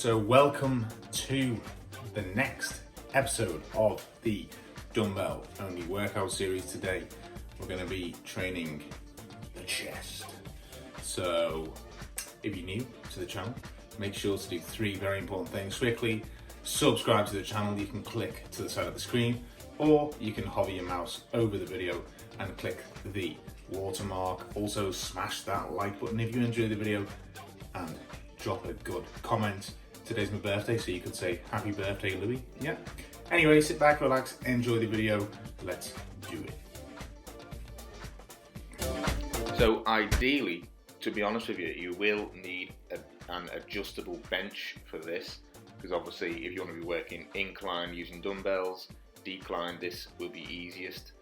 So welcome to the next episode of the Dumbbell only workout series. Today we're going to be training the chest. So if you're new to the channel, make sure to do three very important things. Quickly subscribe to the channel. You can click to the side of the screen, or you can hover your mouse over the video and click the watermark. Also smash that like button if you enjoy the video and drop a good comment. Today's my birthday, so you could say happy birthday, Louis. Yeah. Anyway, sit back, relax, enjoy the video. Let's do it. So ideally, to be honest with you, you will need an adjustable bench for this, because obviously if you want to be working incline using dumbbells, decline, this will be easiest.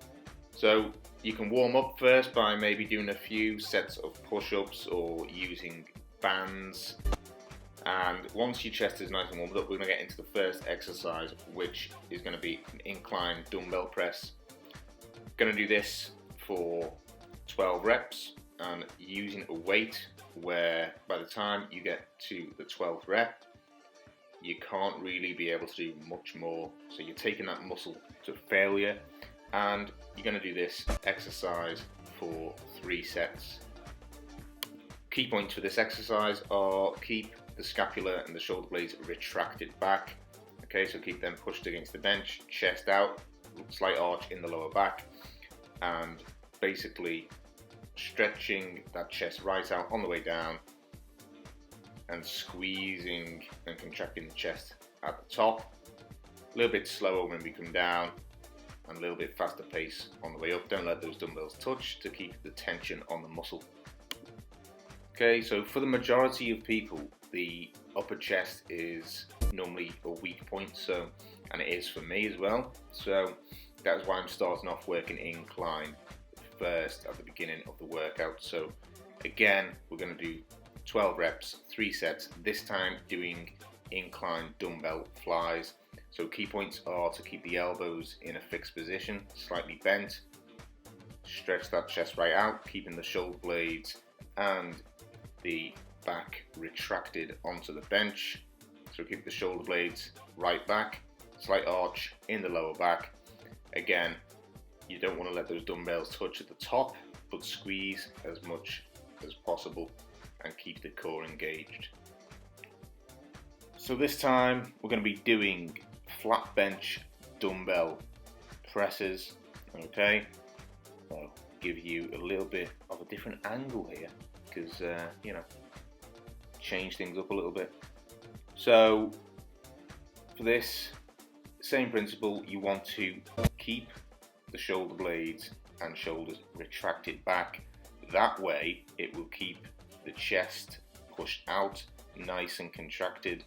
So you can warm up first by maybe doing a few sets of push-ups or using bands. And once your chest is nice and warmed up, we're going to get into the first exercise, which is going to be an incline dumbbell press. Going to do this for 12 reps and using a weight where by the time you get to the 12th rep, you can't really be able to do much more. So you're taking that muscle to failure, and you're going to do this exercise for 3 sets. Key points for this exercise are keep the scapula and the shoulder blades retracted back. Okay, so keep them pushed against the bench, chest out, slight arch in the lower back, and basically stretching that chest right out on the way down and squeezing and contracting the chest at the top. A little bit slower when we come down and a little bit faster pace on the way up. Don't let those dumbbells touch to keep the tension on the muscle. Okay, so for the majority of people, the upper chest is normally a weak point, and it is for me as well. So that's why I'm starting off working incline first at the beginning of the workout. So again, we're going to do 12 reps, 3 sets, this time doing incline dumbbell flies. So key points are to keep the elbows in a fixed position, slightly bent, stretch that chest right out, keeping the shoulder blades and the back retracted onto the bench. So keep the shoulder blades right back, slight arch in the lower back. Again, you don't want to let those dumbbells touch at the top, but squeeze as much as possible and keep the core engaged. So this time we're going to be doing flat bench dumbbell presses. Okay, I'll give you a little bit of a different angle here, because change things up a little bit. So for this, same principle, you want to keep the shoulder blades and shoulders retracted back. That way it will keep the chest pushed out, nice and contracted,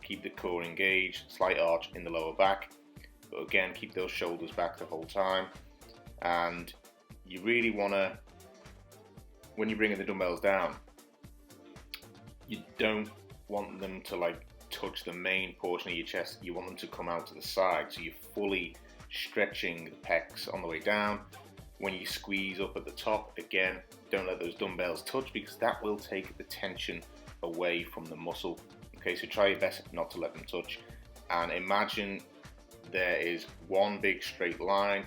keep the core engaged, slight arch in the lower back, but again keep those shoulders back the whole time. And you really want to, when you're bringing the dumbbells down, you don't want them to touch the main portion of your chest. You want them to come out to the side, so you're fully stretching the pecs on the way down. When you squeeze up at the top, again, don't let those dumbbells touch, because that will take the tension away from the muscle. Okay, so try your best not to let them touch, and imagine there is one big straight line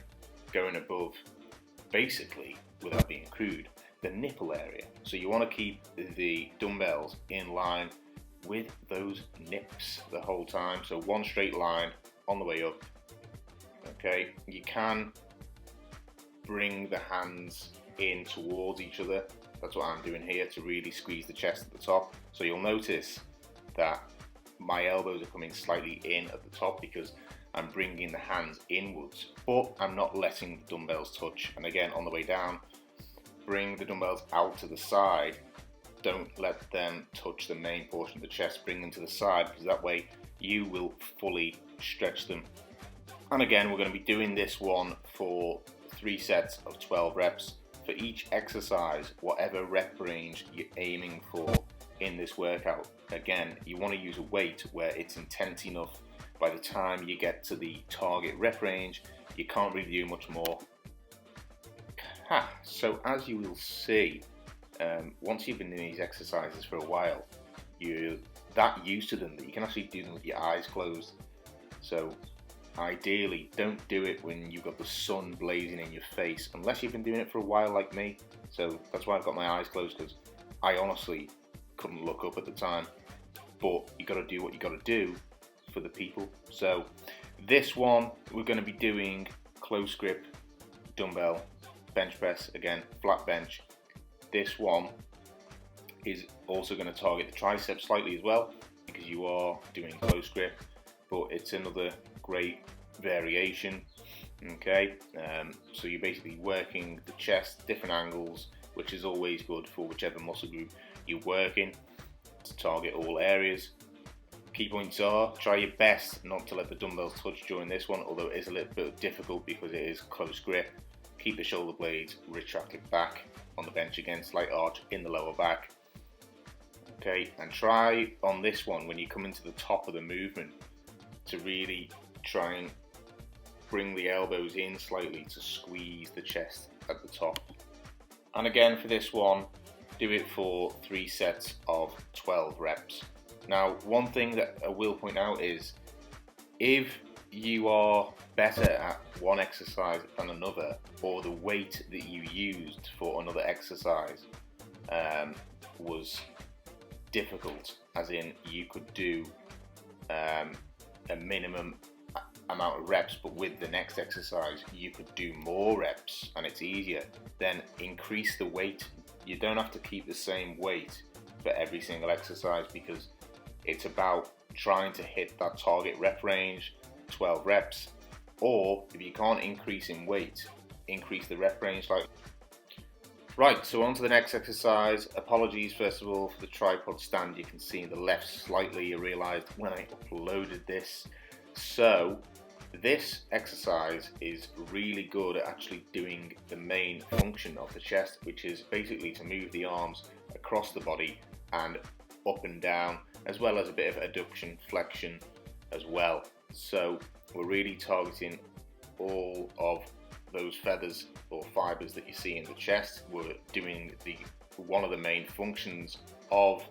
going above, basically, without being crude, the nipple area. So you want to keep the dumbbells in line with those nips the whole time. So one straight line on the way up. Okay, you can bring the hands in towards each other. That's what I'm doing here to really squeeze the chest at the top. So you'll notice that my elbows are coming slightly in at the top because I'm bringing the hands inwards, but I'm not letting the dumbbells touch. And again, on the way down, bring the dumbbells out to the side. Don't let them touch the main portion of the chest. Bring them to the side, because that way you will fully stretch them. And again, we're going to be doing this one for 3 sets of 12 reps. For each exercise, whatever rep range you're aiming for in this workout, again, you want to use a weight where it's intense enough. By the time you get to the target rep range, you can't really do much more. So as you will see, once you've been doing these exercises for a while, you that used to them that you can actually do them with your eyes closed. So ideally, don't do it when you've got the sun blazing in your face, unless you've been doing it for a while like me. So that's why I've got my eyes closed, because I honestly couldn't look up at the time. But you got to do what you got to do for the people. So this one, we're going to be doing close grip dumbbell bench press, again flat bench. This one is also going to target the triceps slightly as well, because you are doing close grip, but it's another great variation. Okay, so you're basically working the chest, different angles, which is always good for whichever muscle group you're working, to target all areas. Key points are, try your best not to let the dumbbells touch during this one, although it is a little bit difficult because it is close grip. Keep the shoulder blades retracted back on the bench, again slight arch in the lower back. Okay, and try on this one, when you come into the top of the movement, to really try and bring the elbows in slightly to squeeze the chest at the top. And again for this one, do it for 3 sets of 12 reps. Now, one thing that I will point out is, if you are better at one exercise than another, or the weight that you used for another exercise was difficult, as in you could do a minimum amount of reps, but with the next exercise you could do more reps and it's easier, then increase the weight. You don't have to keep the same weight for every single exercise, because it's about trying to hit that target rep range, 12 reps, or if you can't increase in weight, increase the rep range slightly. Right, so on to the next exercise. Apologies first of all for the tripod stand you can see in the left slightly, I realised when I uploaded this. So this exercise is really good at actually doing the main function of the chest, which is basically to move the arms across the body and up and down, as well as a bit of adduction, flexion as well. So we're really targeting all of those feathers or fibers that you see in the chest. We're doing one of the main functions of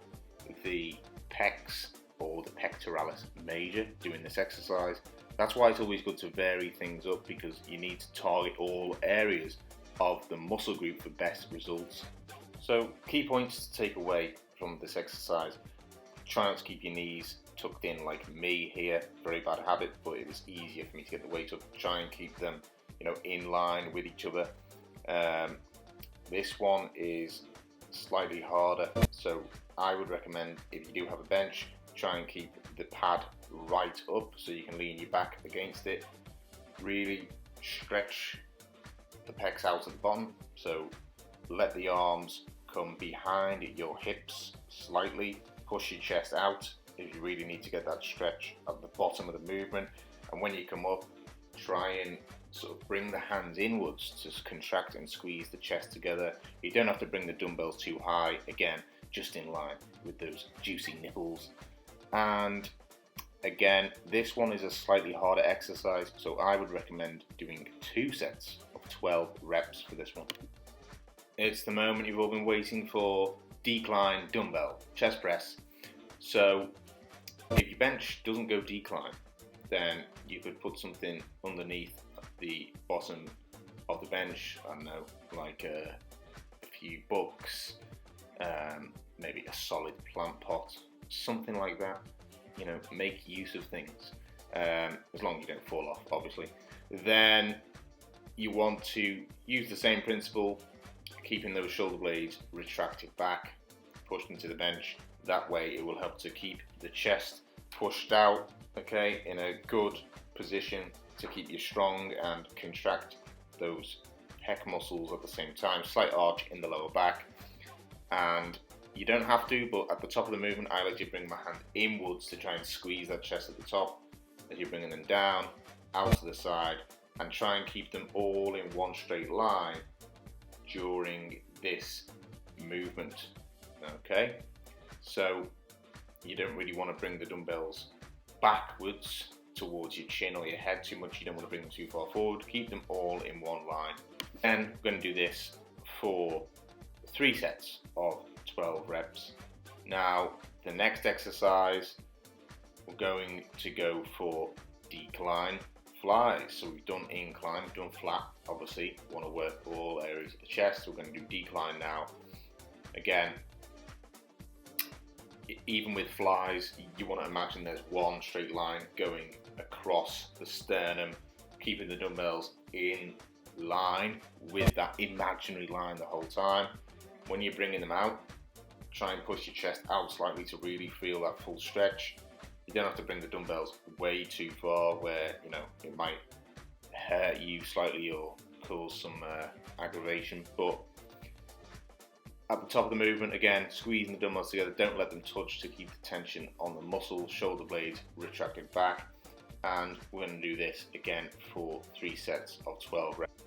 the pecs, or the pectoralis major, doing this exercise. That's why it's always good to vary things up, because you need to target all areas of the muscle group for best results. So key points to take away from this exercise: try not to keep your knees tucked in like me here, very bad habit, but it was easier for me to get the weight up. Try and keep them, in line with each other. This one is slightly harder, so I would recommend, if you do have a bench, try and keep the pad right up so you can lean your back against it. Really stretch the pecs out at the bottom, so let the arms come behind your hips slightly. Push your chest out if you really need to get that stretch at the bottom of the movement. And when you come up, try and sort of bring the hands inwards to contract and squeeze the chest together. You don't have to bring the dumbbells too high, again, just in line with those juicy nipples. And again, this one is a slightly harder exercise, so I would recommend doing 2 sets of 12 reps for this one. It's the moment you've all been waiting for: decline dumbbell chest press. So if your bench doesn't go decline, then you could put something underneath the bottom of the bench. I don't know, like a few books, maybe a solid plant pot, something like that. Make use of things, as long as you don't fall off, obviously. Then you want to use the same principle, keeping those shoulder blades retracted back, pushed into the bench. That way it will help to keep the chest pushed out, okay, in a good position to keep you strong and contract those pec muscles at the same time. Slight arch in the lower back, and you don't have to, but at the top of the movement I like to bring my hand inwards to try and squeeze that chest at the top, as you're bringing them down, out to the side, and try and keep them all in one straight line during this movement. Okay, so you don't really want to bring the dumbbells backwards towards your chin or your head too much. You don't want to bring them too far forward. Keep them all in one line. And we're going to do this for 3 sets of 12 reps. Now, the next exercise, we're going to go for decline flies. So we've done incline, we've done flat, obviously, we want to work all areas of the chest, so we're going to do decline now. Again, even with flies, you want to imagine there's one straight line going across the sternum, keeping the dumbbells in line with that imaginary line the whole time. When you're bringing them out, try and push your chest out slightly to really feel that full stretch. You don't have to bring the dumbbells way too far where, you know, it might hurt you slightly or cause some aggravation, but at the top of the movement, again, squeezing the dumbbells together, don't let them touch to keep the tension on the muscles, shoulder blades retracted back, and we're going to do this again for 3 sets of 12 reps.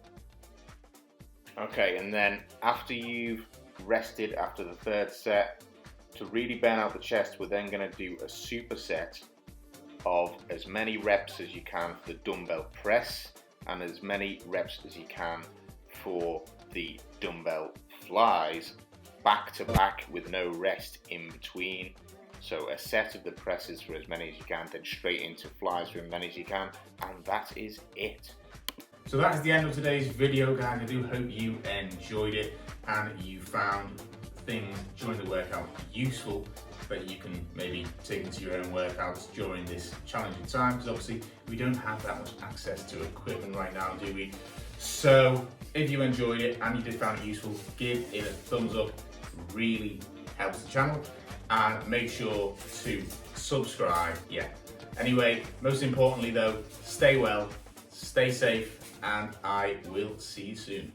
Okay, and then after you've rested after the third set, to really burn out the chest, we're then going to do a superset of as many reps as you can for the dumbbell press and as many reps as you can for the dumbbell flies, back to back with no rest in between. So a set of the presses for as many as you can, then straight into flies for as many as you can, and that is it. So that is the end of today's video, guys. I do hope you enjoyed it and you found things during the workout useful that you can maybe take into your own workouts during this challenging time, because obviously we don't have that much access to equipment right now, do we? So if you enjoyed it and you did find it useful, give it a thumbs up, really helps the channel, and make sure to subscribe. Anyway, most importantly though, stay well, stay safe, and I will see you soon.